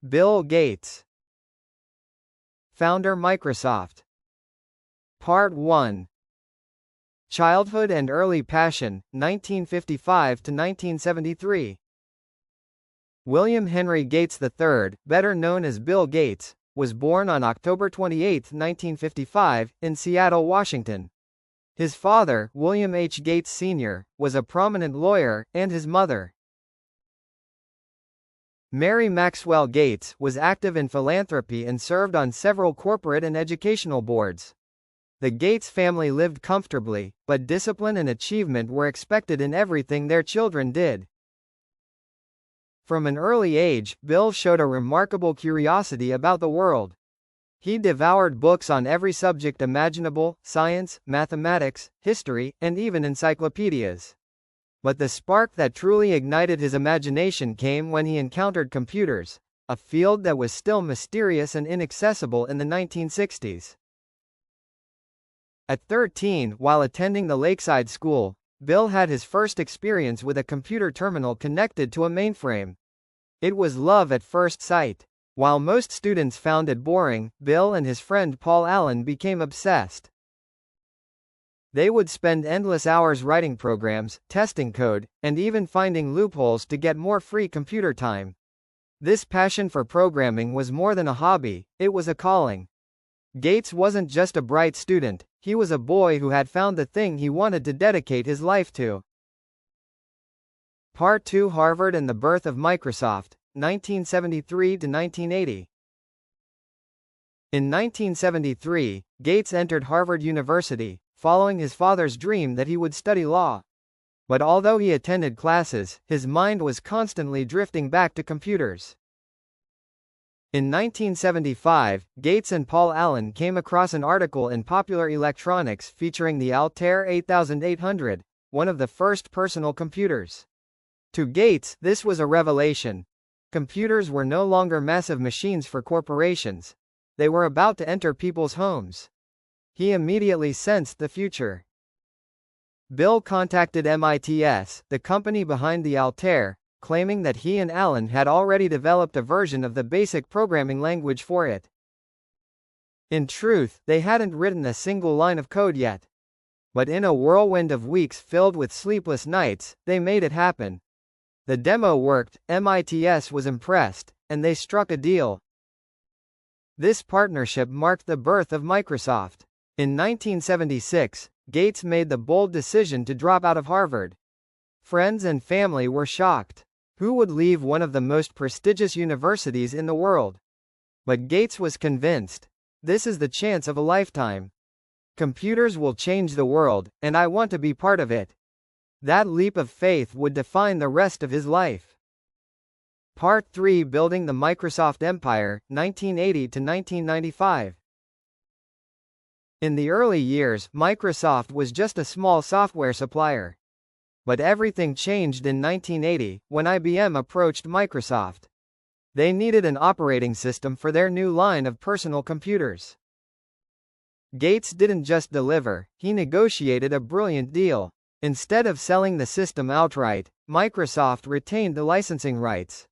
Bill Gates. Founder Microsoft. Part 1. Childhood and early passion, 1955 to 1973. William Henry Gates III, better known as Bill Gates, was born on October 28, 1955, in Seattle, Washington. His father, William H. Gates Sr., was a prominent lawyer, and his mother, Mary Maxwell Gates, was active in philanthropy and served on several corporate and educational boards. The Gates family lived comfortably, but discipline and achievement were expected in everything their children did. From an early age, Bill showed a remarkable curiosity about the world. He devoured books on every subject imaginable: science, mathematics, history, and even encyclopedias. But the spark that truly ignited his imagination came when he encountered computers, a field that was still mysterious and inaccessible in the 1960s. At 13, while attending the Lakeside School, Bill had his first experience with a computer terminal connected to a mainframe. It was love at first sight. While most students found it boring, Bill and his friend Paul Allen became obsessed. They would spend endless hours writing programs, testing code, and even finding loopholes to get more free computer time. This passion for programming was more than a hobby, it was a calling. Gates wasn't just a bright student, he was a boy who had found the thing he wanted to dedicate his life to. Part 2: Harvard and the birth of Microsoft, 1973 to 1980. In 1973, Gates entered Harvard University, following his father's dream that he would study law. But although he attended classes, his mind was constantly drifting back to computers. In 1975, Gates and Paul Allen came across an article in Popular Electronics featuring the Altair 8800, one of the first personal computers. To Gates, this was a revelation. Computers were no longer massive machines for corporations. They were about to enter people's homes. He immediately sensed the future. Bill contacted MITS, the company behind the Altair, claiming that he and Allen had already developed a version of the basic programming language for it. In truth, they hadn't written a single line of code yet. But in a whirlwind of weeks filled with sleepless nights, they made it happen. The demo worked, MITS was impressed, and they struck a deal. This partnership marked the birth of Microsoft. In 1976, Gates made the bold decision to drop out of Harvard. Friends and family were shocked. Who would leave one of the most prestigious universities in the world? But Gates was convinced. This is the chance of a lifetime. Computers will change the world, and I want to be part of it. That leap of faith would define the rest of his life. Part 3: Building the Microsoft Empire, 1980 to 1995. In the early years, Microsoft was just a small software supplier. But everything changed in 1980, when IBM approached Microsoft. They needed an operating system for their new line of personal computers. Gates didn't just deliver, he negotiated a brilliant deal. Instead of selling the system outright, Microsoft retained the licensing rights.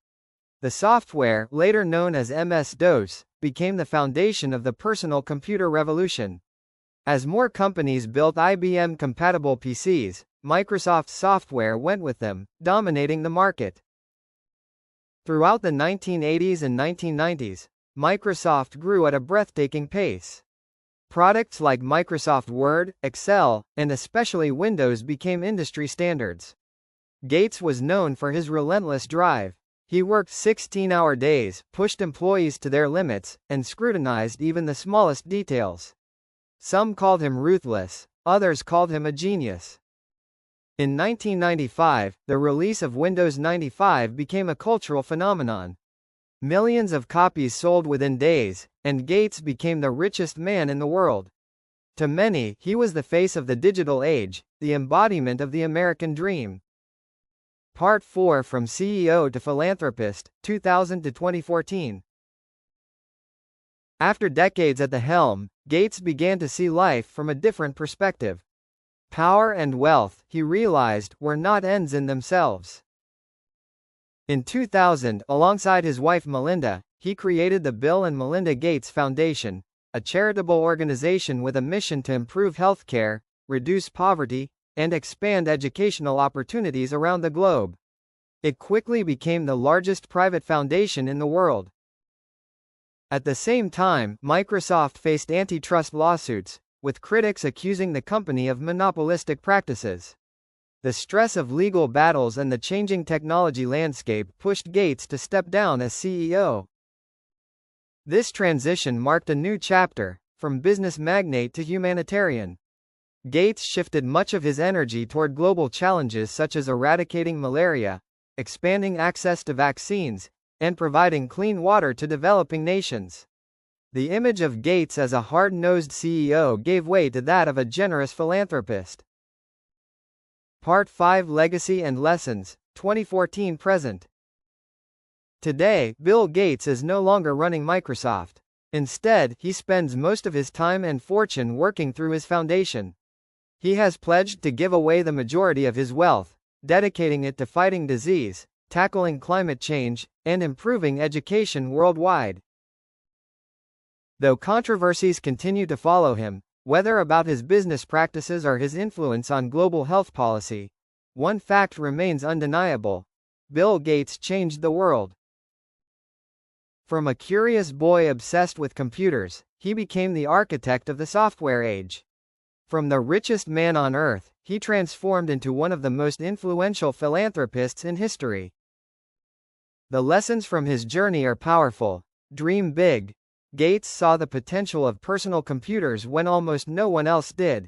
The software, later known as MS-DOS, became the foundation of the personal computer revolution. As more companies built IBM-compatible PCs, Microsoft's software went with them, dominating the market. Throughout the 1980s and 1990s, Microsoft grew at a breathtaking pace. Products like Microsoft Word, Excel, and especially Windows became industry standards. Gates was known for his relentless drive. He worked 16-hour days, pushed employees to their limits, and scrutinized even the smallest details. Some called him ruthless, others called him a genius. In 1995, the release of Windows 95 became a cultural phenomenon. Millions of copies sold within days, and Gates became the richest man in the world. To many, he was the face of the digital age, the embodiment of the American dream. Part 4: From CEO to Philanthropist, 2000 to 2014. After decades at the helm, Gates began to see life from a different perspective. Power and wealth, he realized, were not ends in themselves. In 2000, alongside his wife Melinda, he created the Bill and Melinda Gates Foundation, a charitable organization with a mission to improve healthcare, reduce poverty, and expand educational opportunities around the globe. It quickly became the largest private foundation in the world. At the same time, Microsoft faced antitrust lawsuits, with critics accusing the company of monopolistic practices. The stress of legal battles and the changing technology landscape pushed Gates to step down as CEO. This transition marked a new chapter, from business magnate to humanitarian. Gates shifted much of his energy toward global challenges such as eradicating malaria, expanding access to vaccines, and providing clean water to developing nations. The image of Gates as a hard-nosed CEO gave way to that of a generous philanthropist. Part 5: Legacy and Lessons, 2014-present. Today, Bill Gates is no longer running Microsoft. Instead, he spends most of his time and fortune working through his foundation. He has pledged to give away the majority of his wealth, dedicating it to fighting disease, tackling climate change, and improving education worldwide. Though controversies continue to follow him, whether about his business practices or his influence on global health policy, one fact remains undeniable: Bill Gates changed the world. From a curious boy obsessed with computers, he became the architect of the software age. From the richest man on earth, he transformed into one of the most influential philanthropists in history. The lessons from his journey are powerful. Dream big. Gates saw the potential of personal computers when almost no one else did.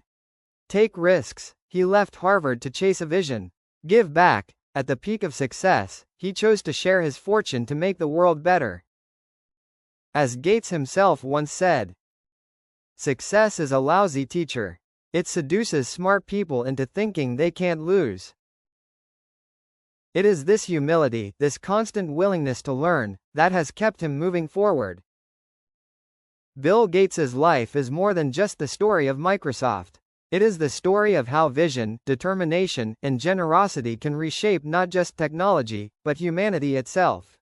Take risks. He left Harvard to chase a vision. Give back. At the peak of success, he chose to share his fortune to make the world better. As Gates himself once said, "Success is a lousy teacher. It seduces smart people into thinking they can't lose." It is this humility, this constant willingness to learn, that has kept him moving forward. Bill Gates's life is more than just the story of Microsoft. It is the story of how vision, determination, and generosity can reshape not just technology, but humanity itself.